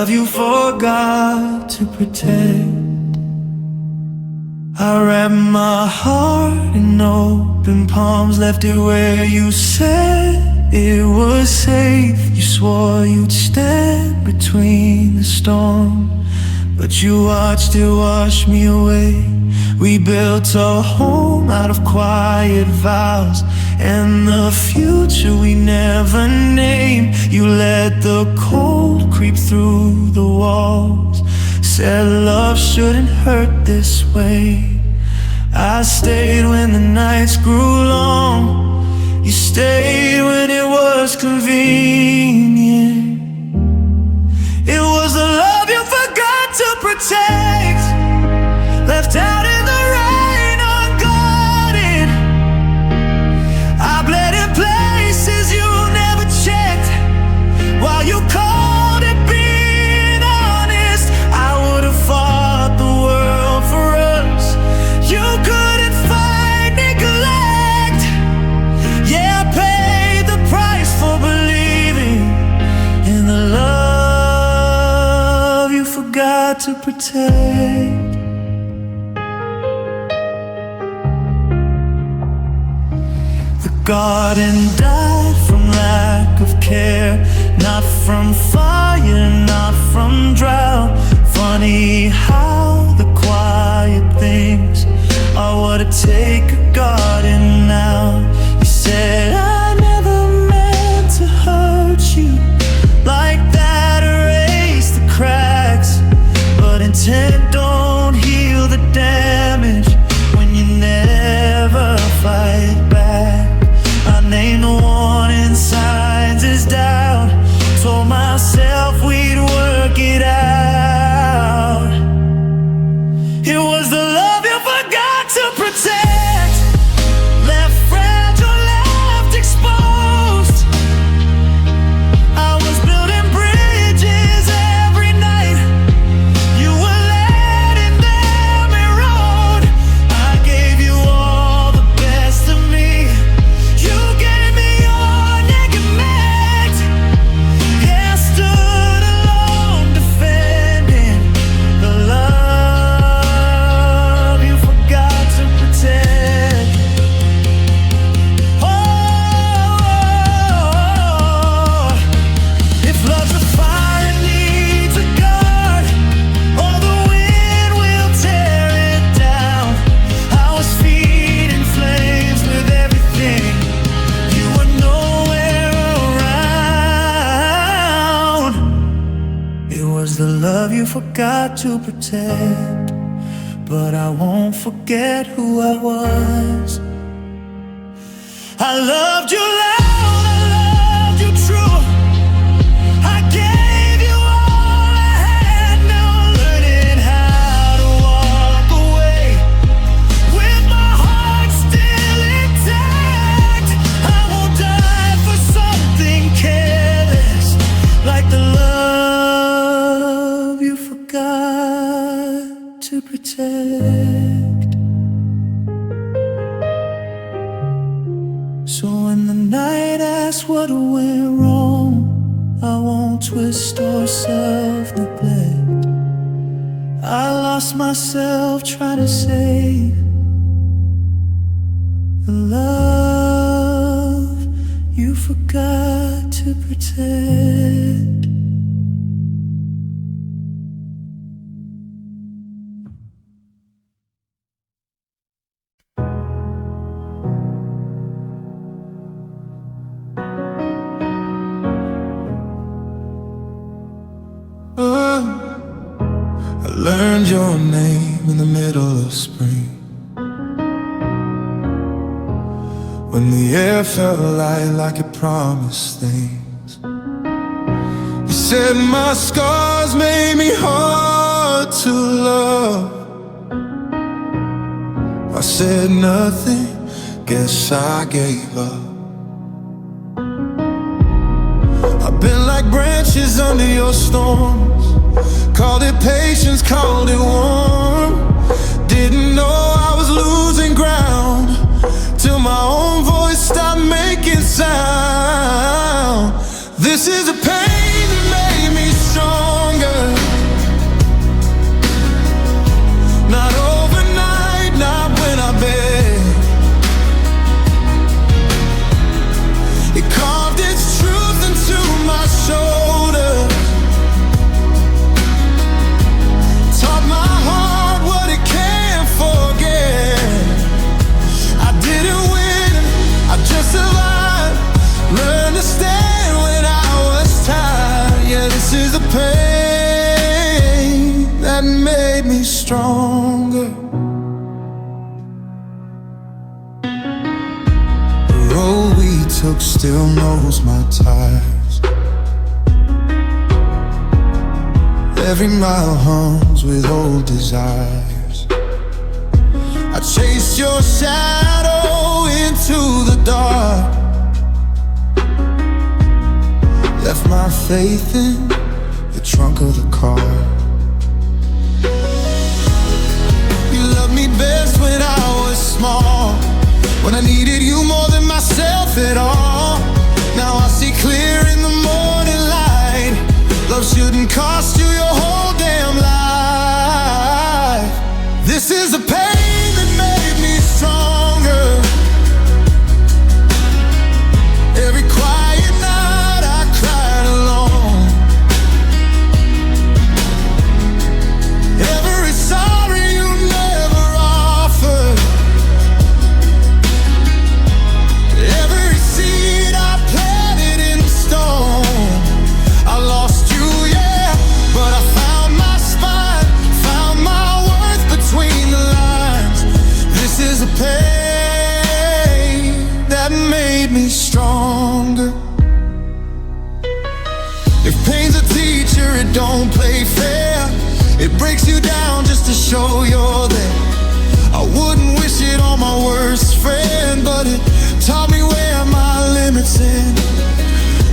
love you forgot to protect. I wrapped my heart in open palms, left it where you said it was safe. You swore you'd stand between the storm, but you watched it wash me away. We built a home out of quiet vows, and the future we never named. You let the cold creep through the walls, said love shouldn't hurt this way. I stayed when the nights grew long. You stayed when it was convenient. It was the love you forgot to protect, left out in the rain unguarded. I bled in places you never checked, while you called it being honest. I would have fought the world for us. You couldn't fight neglect. Yeah, I paid the price for believing in the love you forgot to protect. Garden died from lack of care, not from fire, not from drought. Funny how the quiet things are what it take a garden now. You said I never meant to hurt you like that, erase the cracks, but intent don't heal the damage when you never fight back. I named the warning signs as doubt, told myself we'd work it out. It was the love you forgot to protect, left fragile, left exposed. I was building bridges every night, you were letting them erode. I gave you all the best of me, you gave me your neglect. Yeah, I stood alone defending the love you forgot to protect. Oh, if love's a fire, it needs a guard, or the wind will tear it down. I was feeding flames with everything, you were nowhere around. It was the love you forgot to protect, but I won't forget who I was. I loved you loud, I loved you true. I gave you all I had, now I'm learning how to walk away with my heart still intact. I won't die for something careless like the love you forgot to protect. So when the night asks what went wrong, I won't twist or self-neglect. I lost myself trying to save the love you forgot to protect. I learned your name in the middle of spring, when the air felt light like it promised things. You said my scars made me hard to love. I said nothing, guess I gave up. I've been like branches under your storms, called it patience, called it warm. Didn't know I was losing ground till my own voice stopped making sound. This is a pain that made me stronger. took still knows my ties. Every mile hums with old desires. I chased your shadow into the dark, left my faith in the trunk of the car. You loved me best when I was small, when I needed you more than myself at all. Now I see clear in the morning light. Love shouldn't cost you your whole damn life. This is the pain that made me stronger. Every quiet night I cried alone. Every sorry you never offered. Every seed I planted in stone. I lost you, yeah, but I found my spine, found my worth between the lines. This is a pain that made me stronger. If pain's a teacher, it don't play fair. It breaks you down just to show you're there. I wouldn't wish it on my worst friend, but it taught me where my limits end.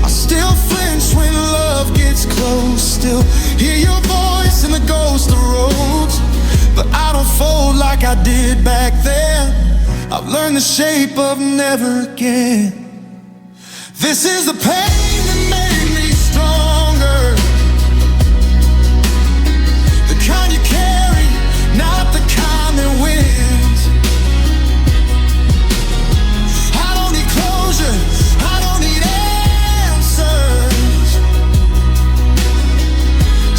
I still flinch when love gets close, still hear your voice in the ghost of roads. But I don't fold like I did back then. I've learned the shape of never again. This is the pain that made me stronger. The kind you carry, not the kind that wins. I don't need closure, I don't need answers.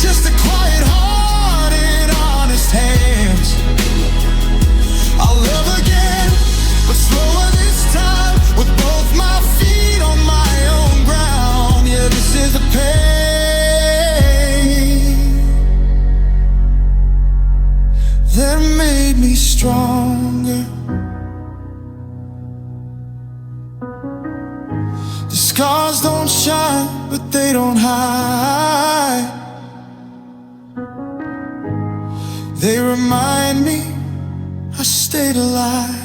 Just a quiet heart and honest hands. I'll love again, but slower this time, with both my feet on my own ground. Yeah, this is a pain that made me stronger. The scars don't shine, but they don't hide. They remind me I stayed alive.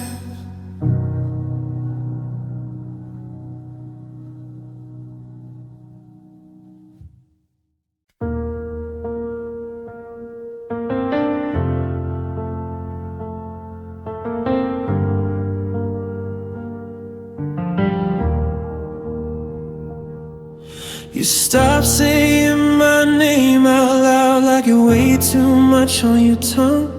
You stop saying my name out loud like it weighed too much on your tongue.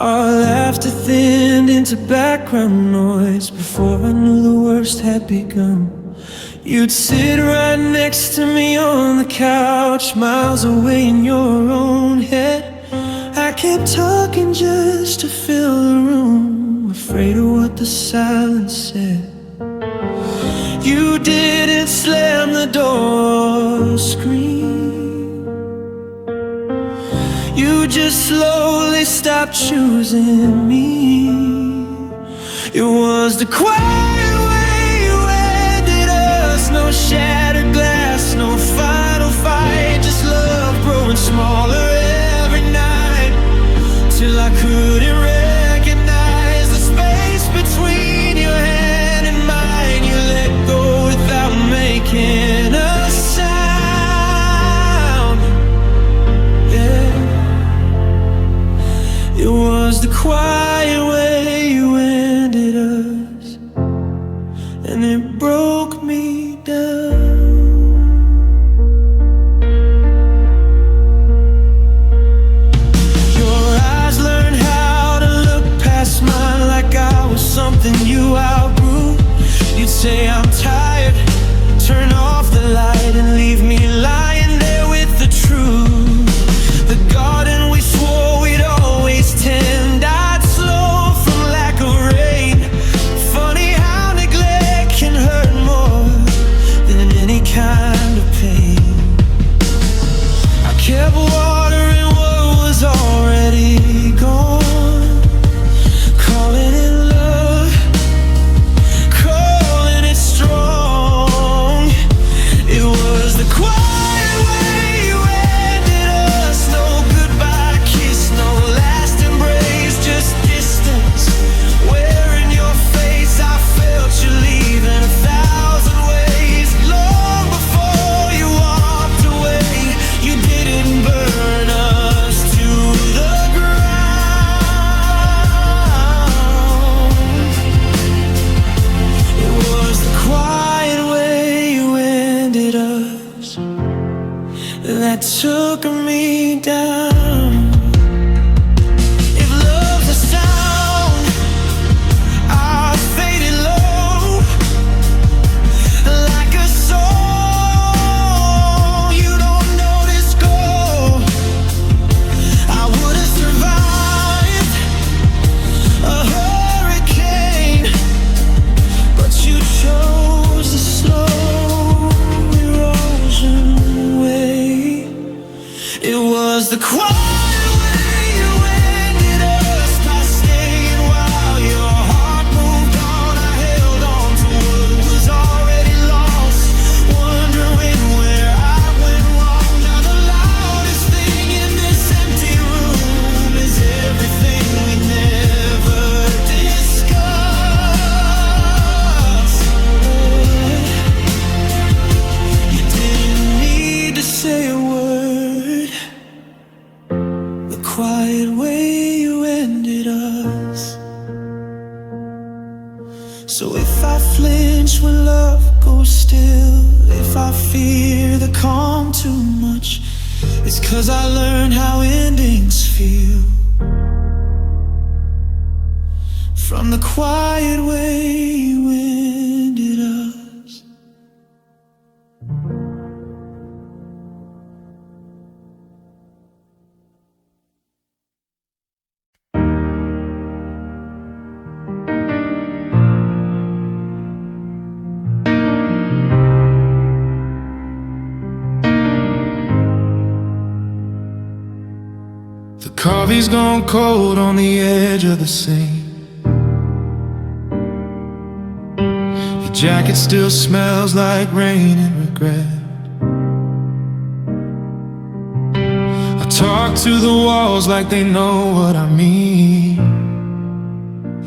Our laughter thinned into background noise before I knew the worst had begun. You'd sit right next to me on the couch, miles away in your own head. I kept talking just to fill the room, afraid of what the silence said. You didn't slam the door or scream. You just slowly stopped choosing me. It was the quiet way you ended us. No shattered glass, no final fight, just love growing smaller every night, till I couldn't recognize the space between your hand and mine. You let go without making a sound. Yeah, it was the quiet way you ended us, and it broke me down. Your eyes learned how to look past mine like I was something you outgrew. You'd say I'm tired, turn off the light and leave me lying there with the truth. The garden we swore we'd always tend died slow from lack of rain. Funny how neglect can hurt more than any kind of pain. I kept watering what was already gone, calling it love, calling it strong. So if I flinch when love goes still, if I fear the calm too much, it's 'cause I learned how endings feel from the quiet way you ended us. The coffee's gone cold on the edge of the sink. Your jacket still smells like rain and regret. I talk to the walls like they know what I mean,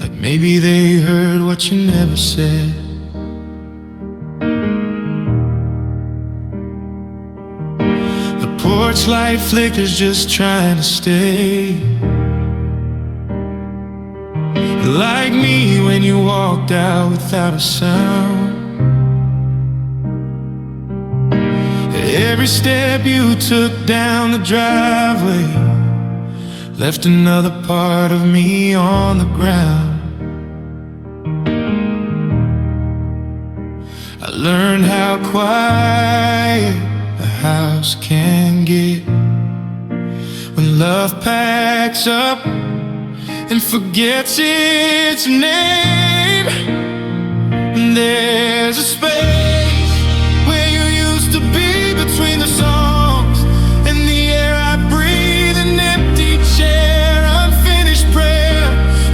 like maybe they heard what you never said. Porch light flickers, just trying to stay like me when you walked out without a sound. Every step you took down the driveway left another part of me on the ground. I learned how quiet a house can get when love packs up and forgets its name. There's a space where you used to be between the songs and the air I breathe, an empty chair, unfinished prayer,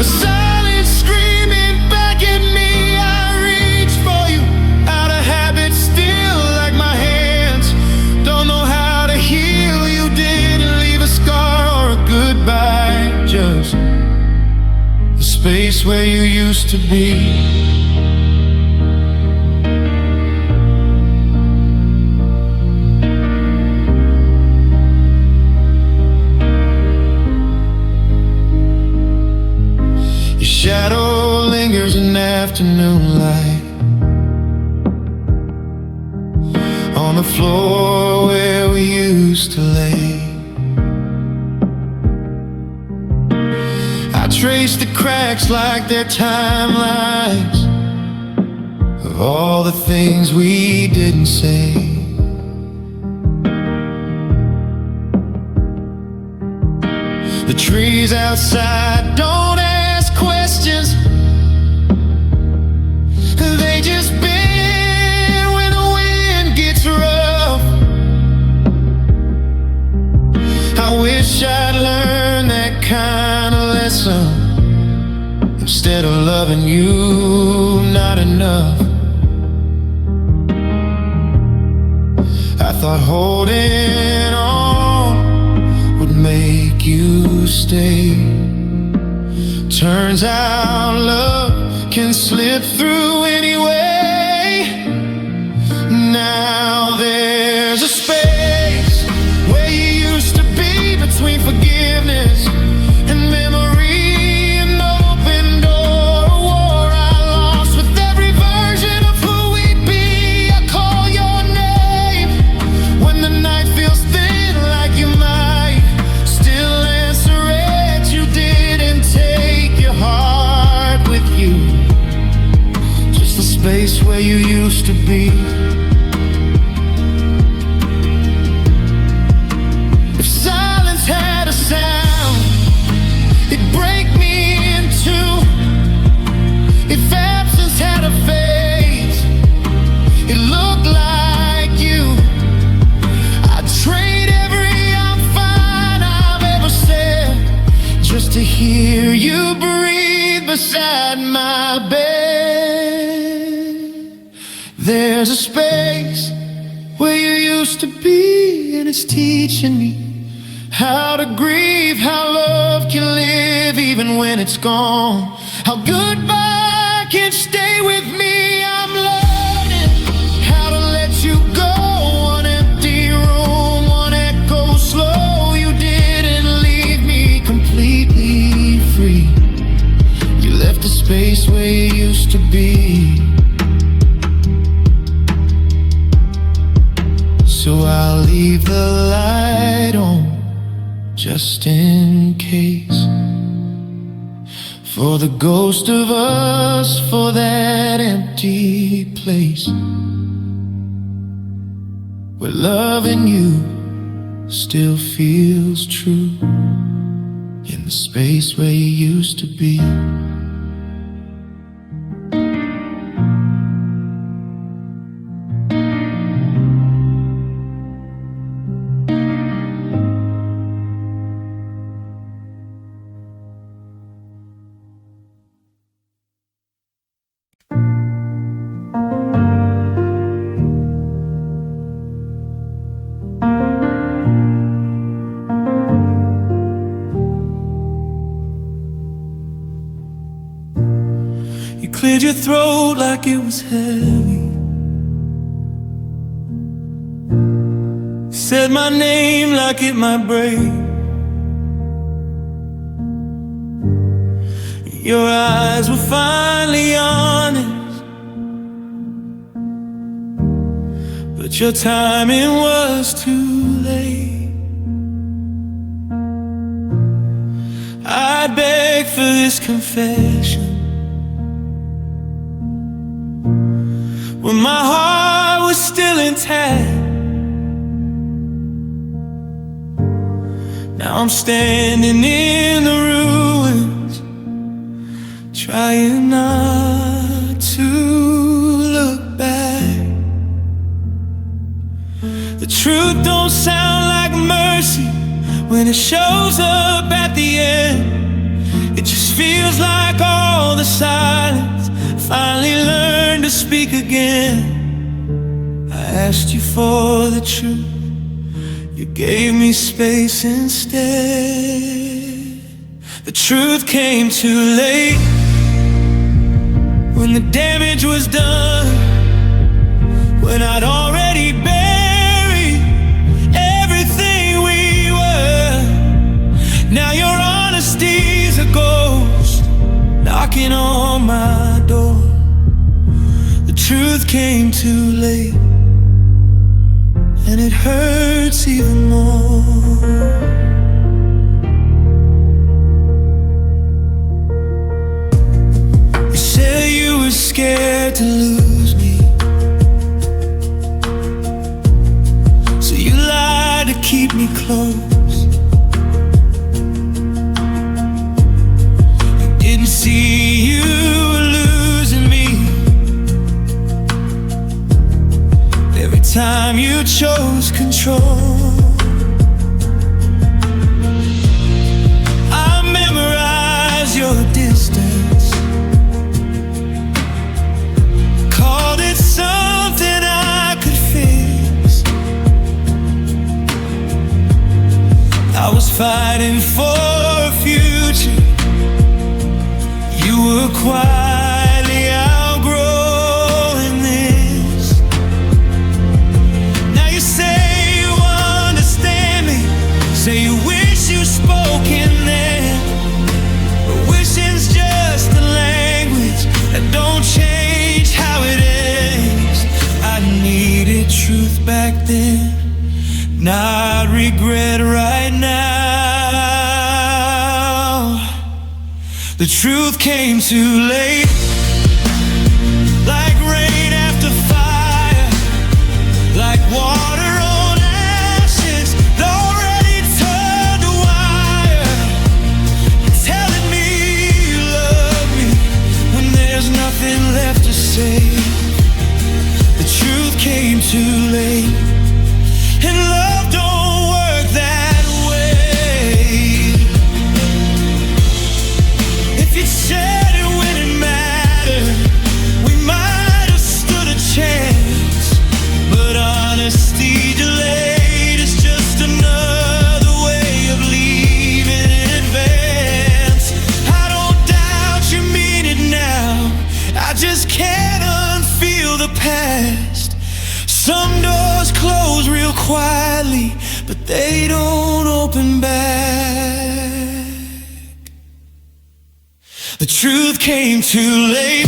a silence screaming back at me. I reach for you out of habit, still like my hands don't know how to heal. You didn't leave a scar or a goodbye, just the space where you used to be. Your shadow lingers in afternoon light on the floor where we used to lay. I trace the cracks like they're timelines of all the things we didn't say. The trees outside don't ask questions, they just bend when the wind gets rough. I wish I'd learned that kind of lesson instead of loving you not enough. I thought holding on would make you stay. Turns out love can slip through anyway. Now there's a space where you used to be between forgiveness and memory, an open door, a war I lost with every version of who we'd be. I call your name when the night feels thin, like you might still answer it. You didn't take your heart with you, just the space where you used to be. If silence had a sound, it'd break me in two. If absence had a face, it looked like you. I'd trade every I'm fine I've ever said just to hear you breathe beside my bed. There's a space where you used to be, and it's teaching me how to grieve, how love can live even when it's gone, how goodbye can stay with me. I'm learning how to let you go. One empty room, one echo slow. You didn't leave me completely free. You left a space space where you used to be. So I'll leave the light on, just in case, for the ghost of us, for that empty place where loving you still feels true, in the space where you used to be. You cleared your throat like it was heavy, said my name like it might break. Your eyes were finally honest, but your timing was too late. I beg for this confession when my heart was still intact. Now I'm standing in the ruins, trying not to look back. The truth don't sound like mercy when it shows up at the end. It just feels like all the silence finally learned to speak again. I asked you for the truth, you gave me space instead. The truth came too late, when the damage was done, when I'd already buried everything we were. Now your honesty's a ghost knocking on my door. The truth came too late, and it hurts even more. You said you were scared to lose me, so you lied to keep me close. You didn't see you were losing me every time you chose control. I memorized your distance, called it something I could fix. I was fighting for a future, you were quietly outgrowing this. Now you say you understand me, say you wish you spoke in there, but wishing's just a language that don't change how it ends. I needed truth back then, not regret right now. The truth came too late, like rain after fire, like water on ashes, already turned to wire. You're telling me you love me when there's nothing left to say. The truth came too late, and love don't work that way. If you said it when it mattered, we might have stood a chance. But honesty delayed is just another way of leaving in advance. I don't doubt you mean it now, I just can't unfeel the past. Some doors close real quietly, but they don't open back. The truth truth came too late.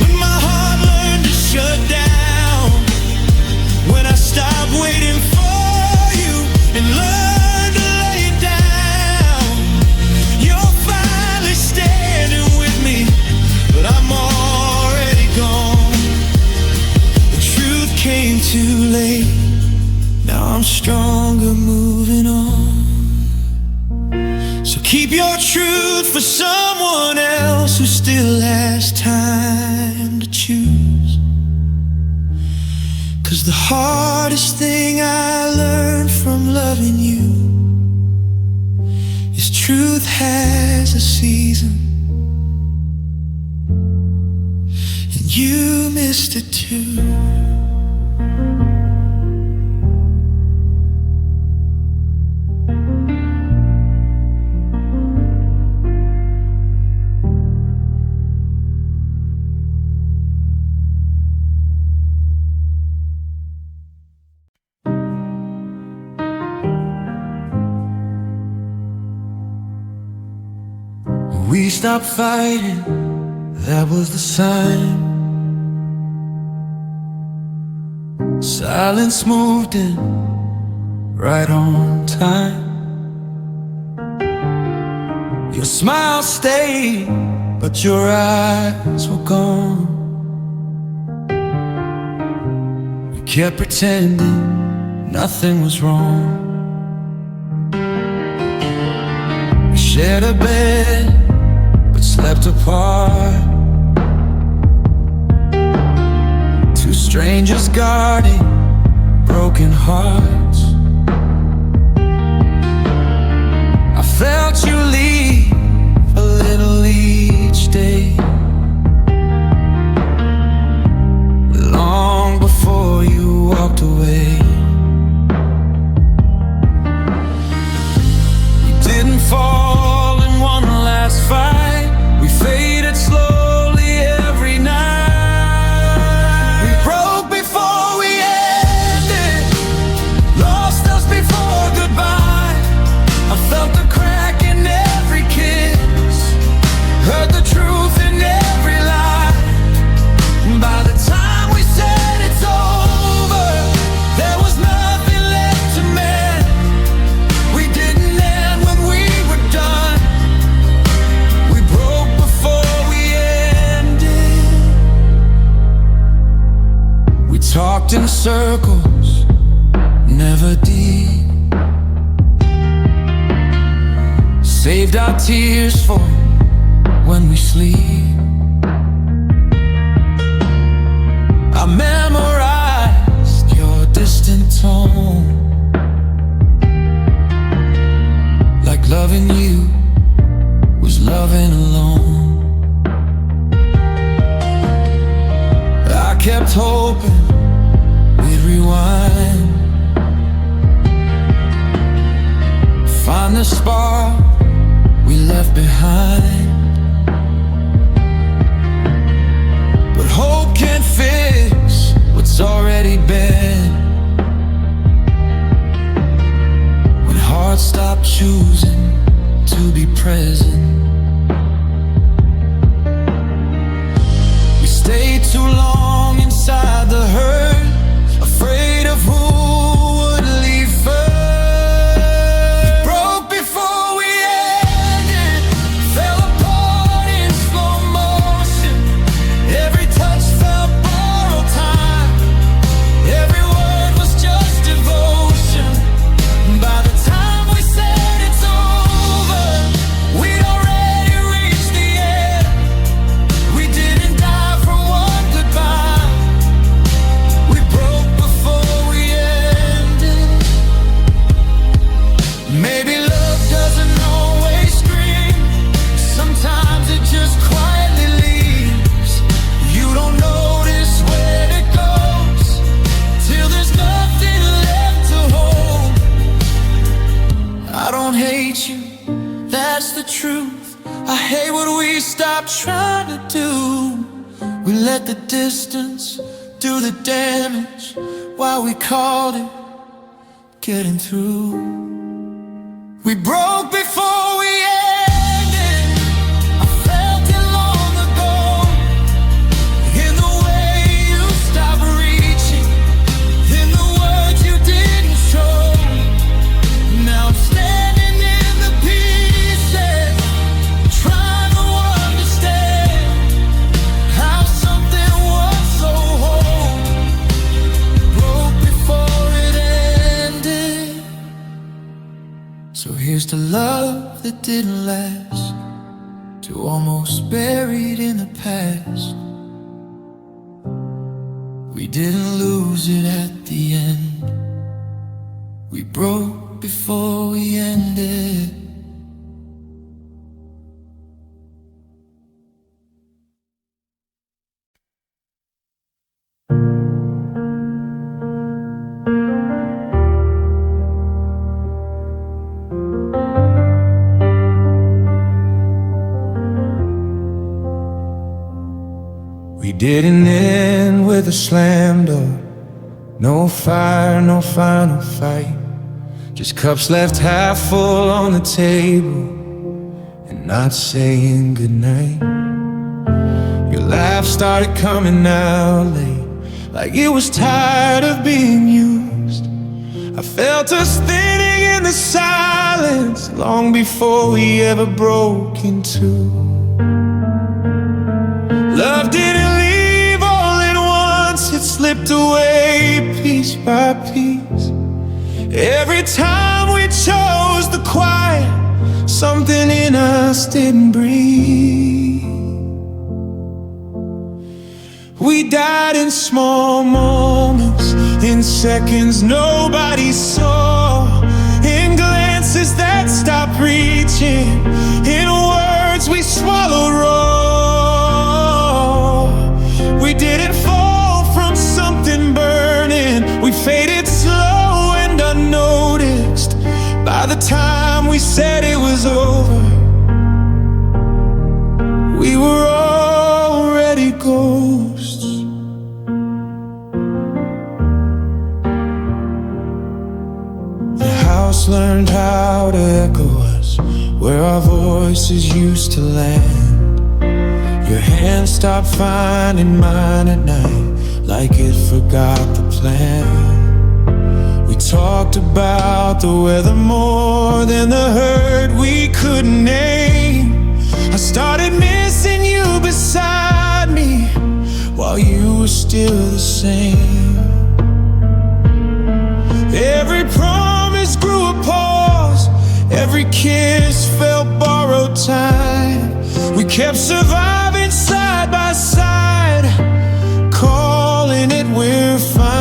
When my heart learned to shut down, when I stopped waiting for you and learned to lay it down. You're finally standing with me, but I'm already gone. The truth came too late. Now I'm stronger, moving on. So keep your truth for someone else who still has time to choose. 'Cause the hardest thing I learned from loving you is truth has a season, and you missed it too. We stopped fighting, that was the sign. Silence moved in, right on time. Your smile stayed, but your eyes were gone. We kept pretending nothing was wrong. We shared a bed, slept apart. Two strangers guarding broken hearts. I felt you leave a little each day, long before you walked away. We didn't fall in one last fight. We faded slowly every night. We broke before we ended, lost us before goodbye. I felt the crack in every kiss, heard the truth in every lie. By the time we said it's over, there was nothing left to mend. We didn't end when we were done. We broke before we ended. We talked in circles, never deep. Saved our tears for when we sleep. I memorized your distant tone, like loving you was loving alone. I kept hoping we'd rewind, find the spark we left behind. But hope can't fix what's already been. When hearts stop choosing to be present, we stayed too long inside the hurt, afraid of who would leave first. We broke before we ended, fell apart in slow motion. Every touch felt borrowed time, every word was just devotion. By the time we said it's over, we'd already reached the end. We didn't die from one goodbye. We broke before we ended. Maybe love doesn't always scream, sometimes it just quietly leaves. You don't notice where it goes till there's nothing left to hold. I don't hate you, that's the truth. I hate what we stopped trying to do. We let the distance do the damage while we called it getting through. We broke before we ended. I felt that didn't last, to almost buried in the past. We didn't lose it at the end, we broke before we ended. We didn't end with a slam door, no fire, no final fight. Just cups left half full on the table and not saying goodnight. Your laugh started coming out late, like it was tired of being used. I felt us thinning in the silence long before we ever broke in two. Love didn't leave all at once, it slipped away piece by piece. Every time we chose the quiet, something in us didn't breathe. We died in small moments, in seconds nobody saw, in glances that stopped reaching, in words we swallowed raw. We didn't fall from something burning, we faded slow and unnoticed. By the time we said it was over, we were already ghosts. The house learned how to echo us where our voices used to land. Your hand stopped finding mine at night, like it forgot the plan. We talked about the weather more than the hurt we couldn't name. I started missing you beside me while you were still the same. Every promise grew a pause, every kiss felt borrowed time. We kept surviving side by side, calling it we're fine.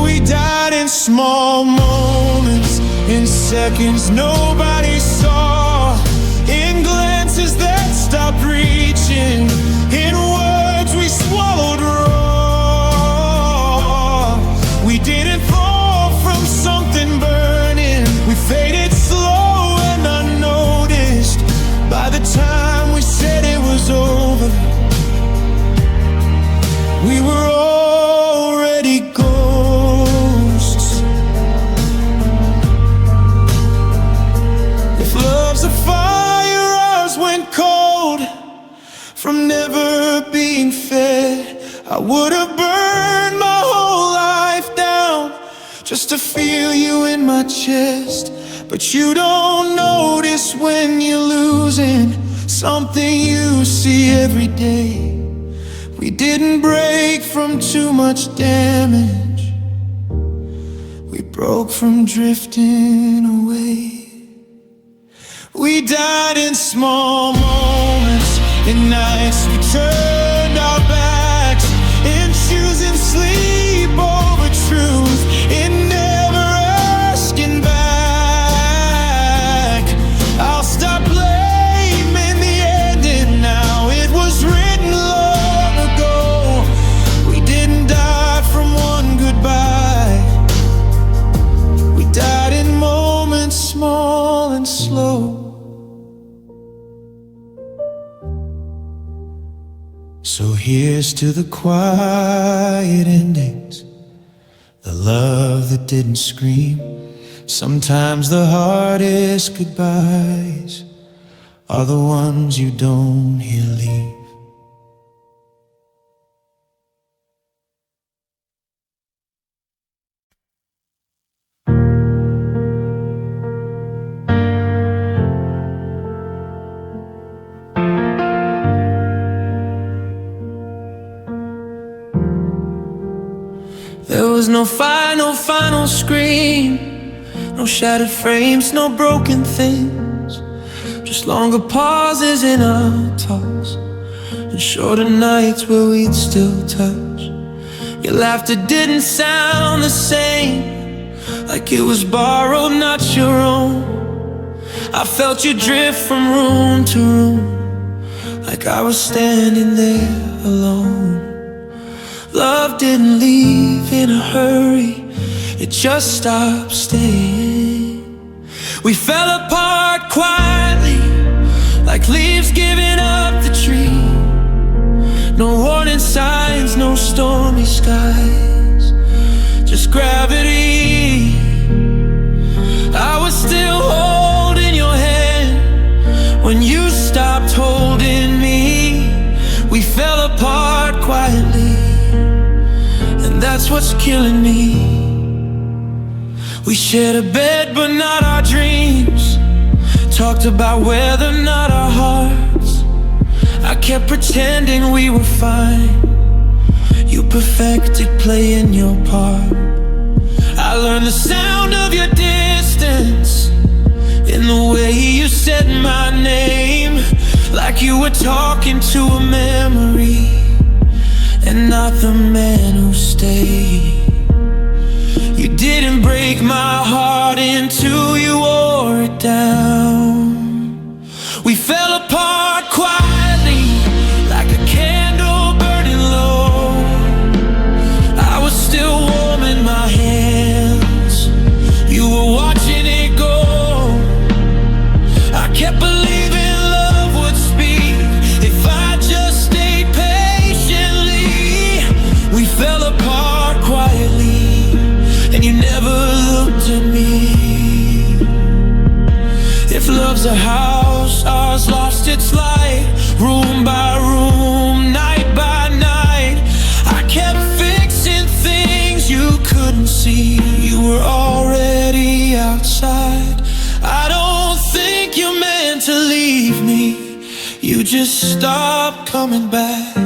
We died in small moments, in seconds nobody saw, in glances that stopped reaching, in words we swallowed raw. We didn't fall from something burning, we faded slow and unnoticed. By the time we said it was over, we were already ghosts. If love's a fire, ours went cold. From never being fed, I would have burned my whole life down just to feel you in my chest. But you don't notice when you're losing something you see every day. We didn't break from too much damage, we broke from drifting away. We died in small moments, in nights we turned our backs, in choosing sleep over truth, in never asking back. I'll stop blaming the ending now, it was written long ago. We didn't die from one goodbye, we died in moments small and slow. So here's to the quiet endings, the love that didn't scream. Sometimes the hardest goodbyes are the ones you don't hear leave. There was no final final scream. No shattered frames, no broken things, just longer pauses in our talks, and shorter nights where we'd still touch. Your laughter didn't sound the same, like it was borrowed, not your own. I felt you drift from room to room, like I was standing there alone. Love didn't leave in a hurry, it just stopped staying. We fell apart quietly, like leaves giving up the tree. No warning signs, no stormy skies, just gravity. I was still holding your hand when you stopped holding me. We fell apart quietly, and that's what's killing me. We shared a bed but not our dreams, talked about weather, not our hearts. I kept pretending we were fine, you perfected playing your part. I learned the sound of your distance in the way you said my name, like you were talking to a memory and not the man who stayed. You didn't break my heart until you wore it down. We fell apart quietly, like a candle burning low. I was still warm in my hands, you were watching it go. I kept believing love would speak if I just stayed patiently. We fell apart quietly, and you never looked at me. If love's a house, ours lost its light, room by room, night by night. I kept fixing things you couldn't see, you were already outside. I don't think you meant to leave me, you just stopped coming back.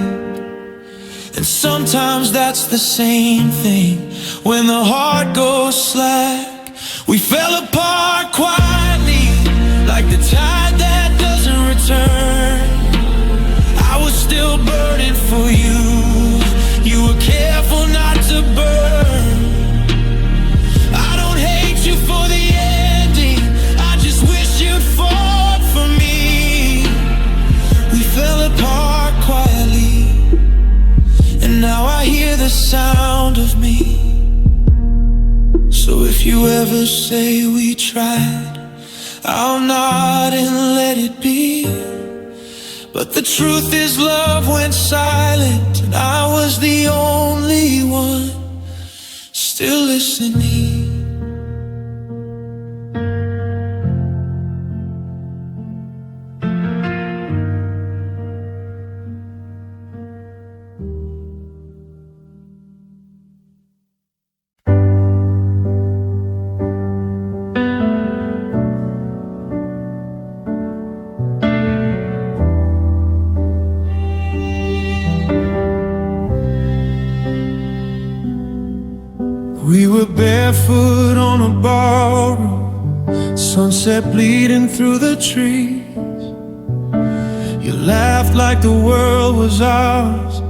And sometimes that's the same thing when the heart goes slack. We fell apart quietly, like the tide that doesn't return. I was still burning for you, you were careful not to burn. I don't hate you for the ending, I just wish you'd fought for me. We fell apart quietly, and now I hear the sound of me. So if you ever say we tried, I'll nod and let it be. But the truth is love went silent, and I was the only one still listening. We were barefoot on a ballroom, sunset bleeding through the trees. You laughed like the world was ours,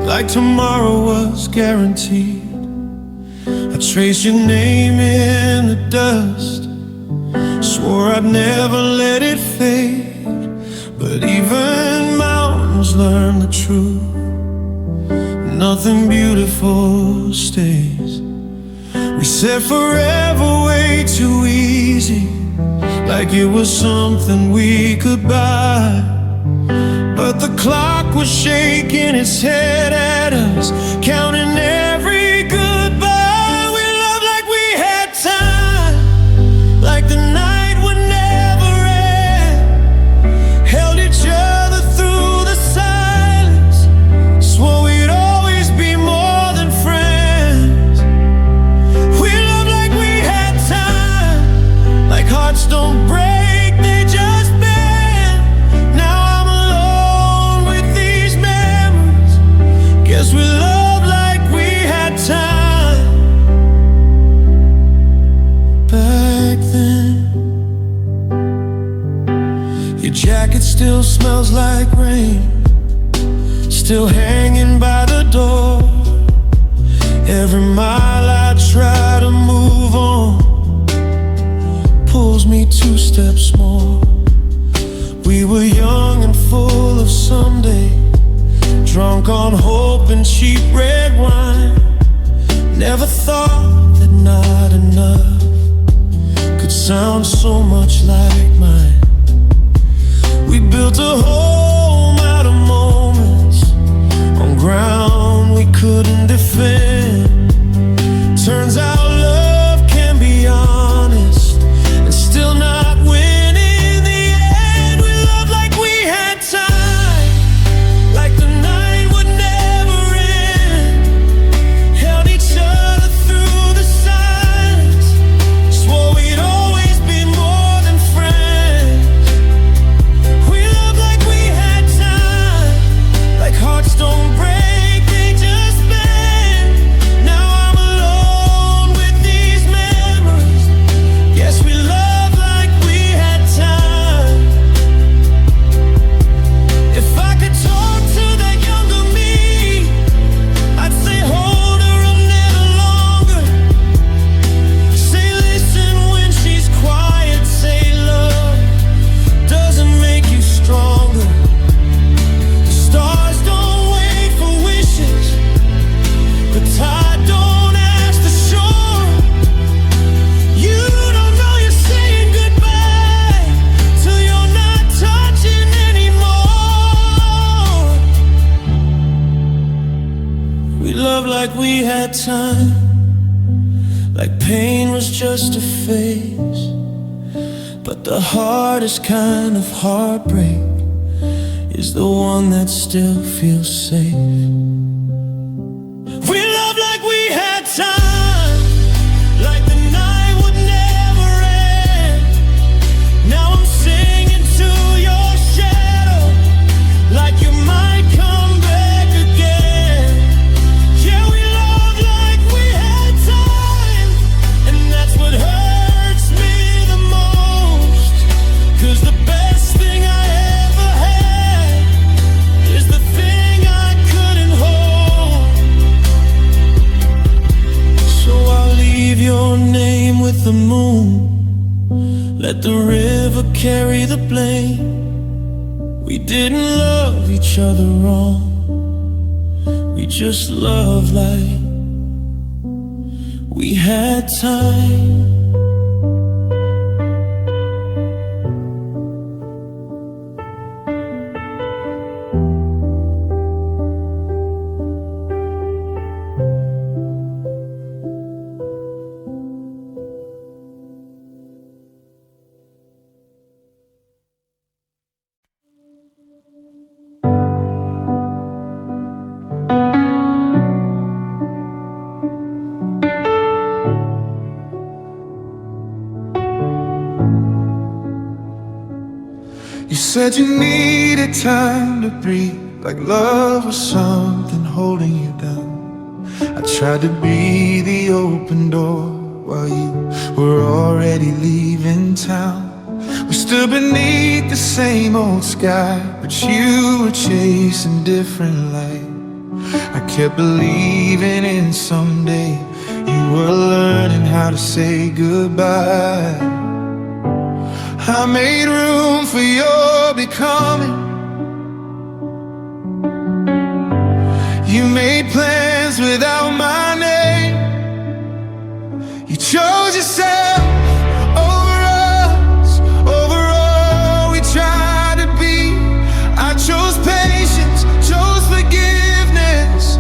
like tomorrow was guaranteed. I traced your name in the dust, swore I'd never let it fade. But even mountains learn the truth, nothing beautiful stays. We said forever way too easy, like it was something we could buy. But the clock was shaking its head at us, counting every goodbye. We loved like we had time, like the night would never end. Held each other through the silence, swore we'd always be more than friends. We loved like we had time, like hearts don't break, they just bend. Now I'm alone with these memories, guess we love like we Your jacket still smells like rain, still hanging by the door. Every mile I try to move on pulls me 2 steps more. We were young and full of someday, drunk on hope and cheap red wine. Never thought that not enough could sound so much like mine. We built a home out of moments on ground we couldn't defend. Turns out love can be honest and still not win in the end. We loved like we had time, like the night would never end. Held each other through the silence, swore we'd always be more than friends. We loved like we had time, like hearts don't break, they just bend. Now I'm alone with these memories. Yes, we loved like we had time. If I could talk to that younger me, I'd say hold her a little longer. Say listen when she's quiet. Say love doesn't make you stronger. The stars don't wait for wishes, the tide don't ask the shore. You don't know you're saying goodbye till you're not touching anymore. We loved like we had time, like pain was just a phase. But the hardest kind of heartbreak is the one that still feels safe. We loved like we had time, like the night would never end. Now I'm singing to your shadow, like you might come back again. Yeah, we loved like we had time, and that's what hurts me the most. 'Cause the best thing I ever had is the thing I couldn't hold. So I'll leave your name with the moon, let the river carry the blame. We didn't love each other wrong, we just loved like we had time. You said you needed time to breathe, like love was something holding you down. I tried to be the open door while you were already leaving town. We stood beneath the same old sky, but you were chasing different light. I kept believing in someday you were learning how to say goodbye. I made room for your becoming. You made plans without my name. You chose yourself over us, over all we tried to be. I chose patience, chose forgiveness.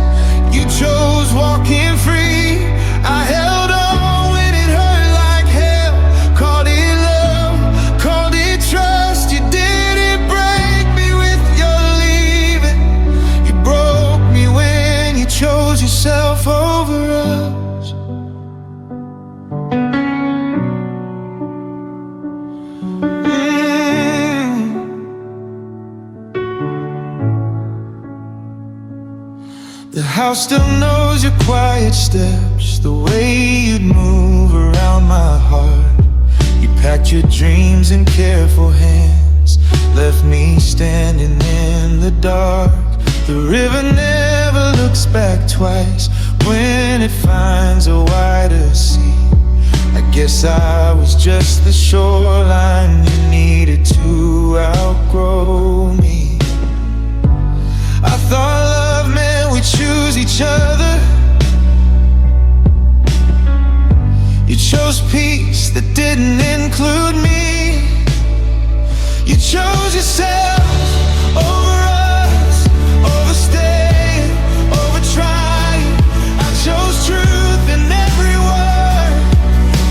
You chose walking free. I held on when it hurt like hell, called it love, called it trust. You didn't break me with your leaving. You broke me when you chose yourself over us. The house still knows your quiet steps, the way you'd move around my heart. You packed your dreams in careful hands, standing in the dark. The river never looks back twice when it finds a wider sea. I guess I was just the shoreline you needed to outgrow me. I thought love meant we choose each other. You chose peace that didn't include me. You chose yourself over us, over staying, over trying. I chose truth in every word.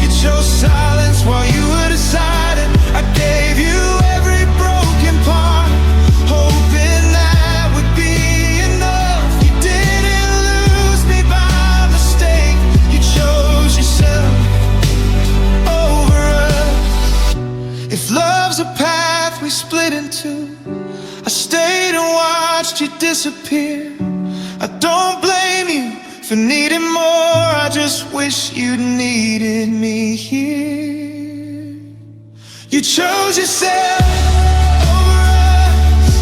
You chose silence while you were deciding. I gave you every broken part, hoping that would be enough. You didn't lose me by mistake. You chose yourself over us. If love's a path we split into, I stayed and watched you disappear. I don't blame you for needing more. I just wish you needed me here. You chose yourself over us,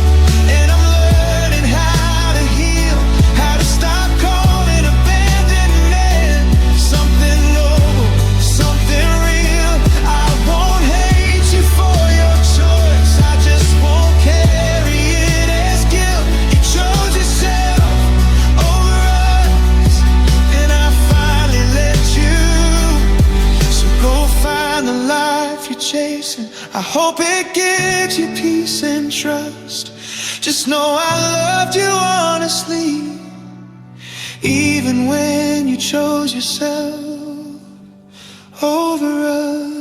and I'm learning how to heal, how to stop calling abandonment something noble, something real. I won't hate you for your choice, I just won't carry it as guilt. You chose yourself over us, and I finally let you. So go find the life you're chasing. I hope it gives you peace and trust. Just know I loved you honestly, even when you chose yourself over us.